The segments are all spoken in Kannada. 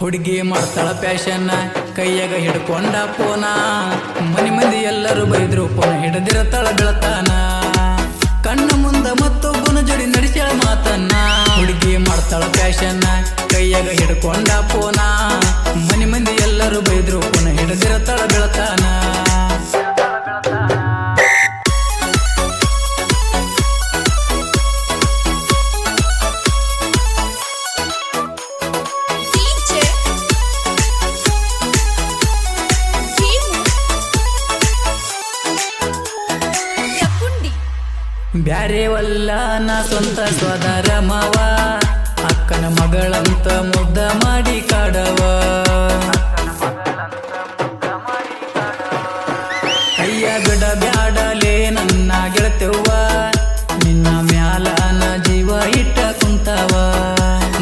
ಹುಡುಗಿ ಮಾಡ್ತಾಳ ಪ್ಯಾಶನ್ನ ಕೈಯಾಗ ಹಿಡ್ಕೊಂಡ ಪೋನ ಮನಿ ಮಂದಿ ಎಲ್ಲರೂ ಬೈದ್ರು ಪೋನ ಹಿಡದಿರತಾಳ ಬೆಳತಾನ ಕಣ್ಣ ಮುಂದ ಮತ್ತೊಬ್ಬನ ಜೋಡಿ ನಡೆಸ್ಯಾಳ ಮಾತನ್ನ ಹುಡುಗಿ ಮಾಡ್ತಾಳ ಪ್ಯಾಶನ್ನ ಕೈಯಾಗ ಹಿಡ್ಕೊಂಡ ಪೋನ ಮನಿ ಮಂದಿ ಎಲ್ಲರೂ ಬೈದ್ರು ಪೋನ ಹಿಡದಿರತಾಳ ಬೆಳತಾನ ಬ್ಯಾರೇವಲ್ಲ ನಾ ಸ್ವಂತ ಸೋದರ ಮಾವ ಅಕ್ಕನ ಮಗಳಂತ ಮುದ್ದ ಮಾಡಿ ಕಾಡವ ಅಯ್ಯ ಬಿಡ ಬ್ಯಾಡಲೇ ನನ್ನ ಗೆಳತೆವ್ವ ನಿನ್ನ ಮ್ಯಾಲ ನ ಜೀವ ಇಟ್ಟ ಕುಂತವ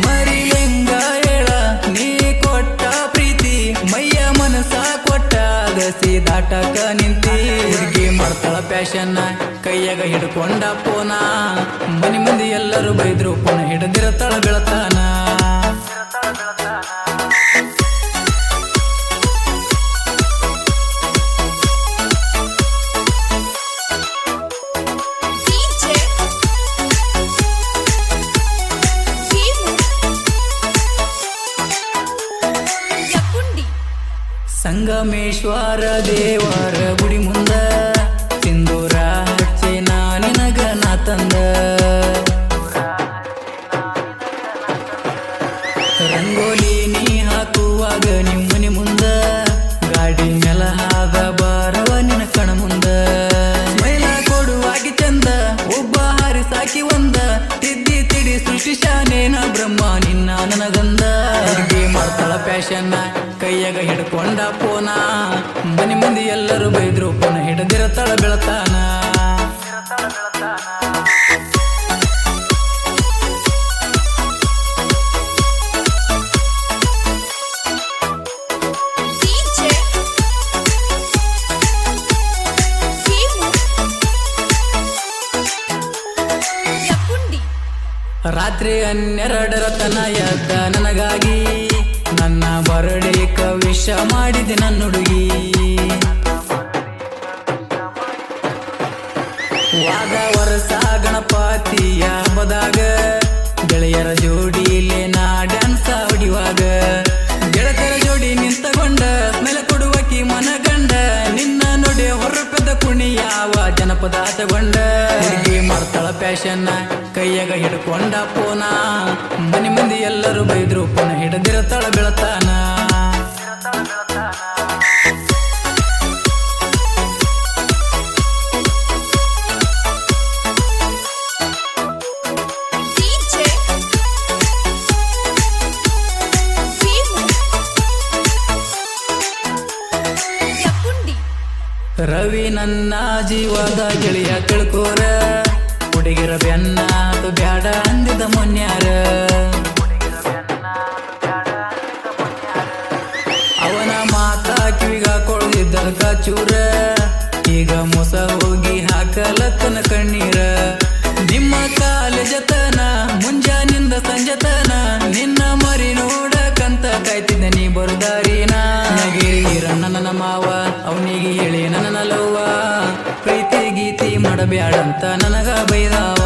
ಮರಿ ಹೆಂಗ ಹೇಳ ನೀ ಕೊಟ್ಟ ಪ್ರೀತಿ ಮೈಯ ಮನಸ ಕೊಟ್ಟ ಗಸಿ ದಾಟಕ ನಿಂತಿ ಹುಡುಗಿ ಮಾಡ್ತಾಳ ಪ್ಯಾಶನ್ನ ಕೈಯಾಗ ಹಿಡ್ಕೊಂಡ ಪೋನ ಮನಿ ಮಂದಿ ಎಲ್ಲರೂ ಬೈದ್ರು ಪೋನ ಹಿಡದಿರತಾಳ ಬೆಳತಾನ ಸಂಗಮೇಶ್ವರ ದೇವರ ಗುಡಿ ಮುಂದ ಸಿಂಧೂರ ಹಚ್ಚೆ ನಿನಗ ನಾ ತಂದ ರಂಗೋಲಿ ನೀ ಹಾಕುವಾಗ ನಿಮ್ಮನಿ ಮುಂದ ಗಾಡಿ ಮೇಲ ಹಾದ ಬಾರವ ನಿನ ಕಣ ಮುಂದ ಮೈಲ ಕೊಡುವಾಗಿ ಚಂದ ಒಬ್ಬ ಹಾರಿ ಸಾಕಿ ಒಂದ ತಿದ್ದಿ ತಿಡಿ ಸೃಷ್ಟಿಶಾನೇನ ಬ್ರಹ್ಮ ನಿನ್ನ ನನಗಂದ ಹುಡುಗಿ ಮಾಡ್ತಾಳ ಪ್ಯಾಶನ್ನ ಕೈಯಾಗ ಹಿಡ್ಕೊಂಡ ಪೋನ ಮನಿ ಮಂದಿ ಎಲ್ಲರೂ ಬೈದ್ರು ಪೋನ ಹಿಡದಿರತಾಳ ಬೆಳತಾನ ರಾತ್ರಿ 12 ತನ ಎದ್ದ ನನಗಾಗಿ ನನ್ನ ಬರಡೇಕ ವಿಷ ಮಾಡಿದೆ ನನ್ನ ಹುಡುಗಿ ವಾದ ವರ್ಷ ಗಣಪತಿಯ ಹಬ್ಬದಾಗ ಗೆಳೆಯರ ಜೋಡಿಲೆ ನಾ ಡ್ಯಾನ್ಸ ಹೊಡಿವಾಗ ಗೆಳತರ ಜೋಡಿ ನಿಂತಗೊಂಡ ಸ್ಮೆಲ ಕೊಡುವಕಿ ಮನಗಂಡ ನಿನ್ನ ನೋಡಿ ಹೊರಪೆದ್ದ ಕುಣಿಯಾವ ಜನಪದ ತಗೊಂಡ ಹುಡುಗಿ ಮಾಡ್ತಾಳ ಪ್ಯಾಶನ್ನ ಕೈಯಾಗ ಹಿಡ್ಕೊಂಡ ಪೋನ ಮನಿ ಮಂದಿ ಎಲ್ಲರೂ ಬೈದ್ರು ಪೋನ ಹಿಡದಿರತಾಳ ಬೆಳತಾನ ರವಿ ನನ್ನ ಜೀವದ ಗೆಳೆಯ ತಿಳ್ಕೋರ ಹುಡುಗಿರ ಬೆನ್ನ ಅದು ಬ್ಯಾಡ ಅಂದಿದ ಮೊನ್ಯಾರ ಅವನ ಮಾತ ಕಿವಿಗ ಕೊಳದಿದ್ದ ಚೂರ ಈಗ ಮೊಸ ಹೋಗಿ ಹಾಕಲತ್ತನ ಕಣ್ಣೀರ ನಿಮ್ಮ ಕಾಲೇಜತನ ಮುಂಜಾನಿಂದ ಸಂಜತನ ನಿನ್ನ ಮರಿ ನೋಡಕಂತ ಕಾಯ್ತಿದ್ದ ನೀ ಬರುದಾರಿನ ನಗಿರಿರಣ್ಣ ನನ್ನ ಮಾವ ಅವನಿಗೆ ಹೇಳಿ ನನ್ನ ಲವ್ವ ಪ್ರೀತಿ ಗೀತಿ ಮಾಡಬ್ಯಾಡಂತ ನನಗ ಬೈದಾವ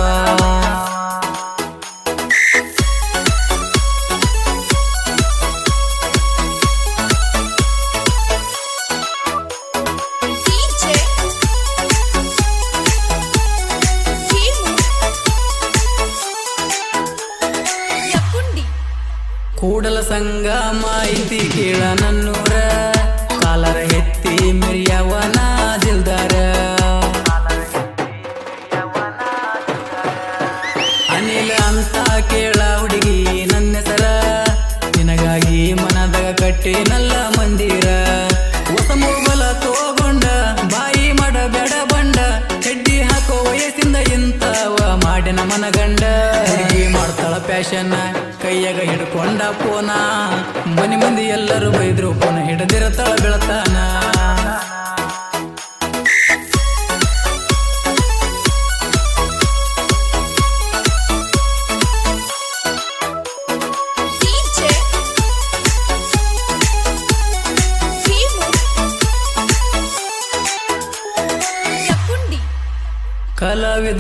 ಕೂಡಲ ಸಂಗ ಮಾಹಿತಿ ಕೇಳ ನನ್ನೂರ ಕಾಲರ ಎತ್ತಿ ಮಿರಿಯವನ ದಿಲ್ದಾರ ಅನಿಲ ಅಂತ ಕೇಳ ಹುಡುಗಿ ನನ್ನ ಹೆಸರ ನಿನಗಾಗಿ ಮನದಾಗ ಕಟ್ಟಿ ನಲ್ಲ ಮಂದಿರ ಹೊಸ ಮೊಬಲ ತಗೊಂಡ ಬಾಯಿ ಮಾಡಬೇಡ ಬಂಡ ಚಡ್ಡಿ ಹಾಕೋ ವಯಸ್ಸಿಂದ ಇಂತವ ಮಾಡಿನ ಮನಗಂಡ ಹುಡುಗಿ ಮಾಡ್ತಾಳ ಪ್ಯಾಶನ್ನ ಕೈಯಾಗ ಹಿಡ್ಕೊಂಡ ಪೋನ ಮನಿ ಮಂದಿ ಎಲ್ಲರೂ ಬೈದ್ರು ಪೋನ ಹಿಡದಿರತಾಳ ಬೆಳತಾನ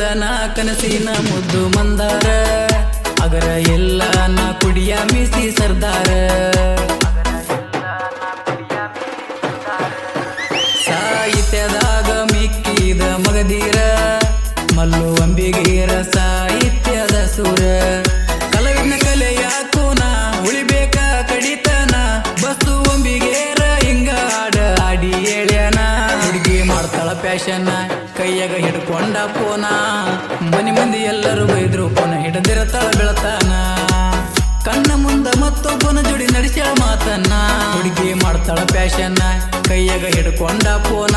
ಬೆಳೆದನ ಕನಸಿನ ಮುದ್ದು ಮಂದಾರ ಅಗರ ಎಲ್ಲ ನಾ ಕುಡಿಯ ಮೀಸಿ ಸರ್ದಾರ ಸಾಹಿತ್ಯದಾಗ ಮಿಕ್ಕಿದ ಮಗದೀರ ಮಲ್ಲು ಅಂಬಿಗೀರ ಸಾಹಿತ್ಯದ ಸುರ ಕಲವಿನ ಕಲೆಯ ಕೂನ ಉಳಿಬೇಕ ಕಡಿತನ ಬಸ್ಸು ಅಂಬಿಗೇರ ಹಿಂಗ ಹಾಡ ಆಡಿ ಹೇಳ್ಯಾನ ಹುಡುಗಿ ಮಾಡ್ತಾಳ ಪ್ಯಾಶನ ಕೈಯಾಗ ಹಿಡ್ಕೊಂಡ ಪೋನ ಮನಿ ಮಂದಿ ಎಲ್ಲರೂ ಬೈದ್ರು ಪೋನ ಹಿಡದಿರತಾಳ ಬೆಳತಾನ ಕಣ್ಣ ಮುಂದ ಮತ್ತೊಬ್ಬನ ಜೋಡಿ ನಡೆಸ್ಯಾಳ ಮಾತನ್ನ ಹುಡುಗಿ ಮಾಡ್ತಾಳ ಪ್ಯಾಶನ ಕೈಯಾಗ ಹಿಡ್ಕೊಂಡ ಪೋನ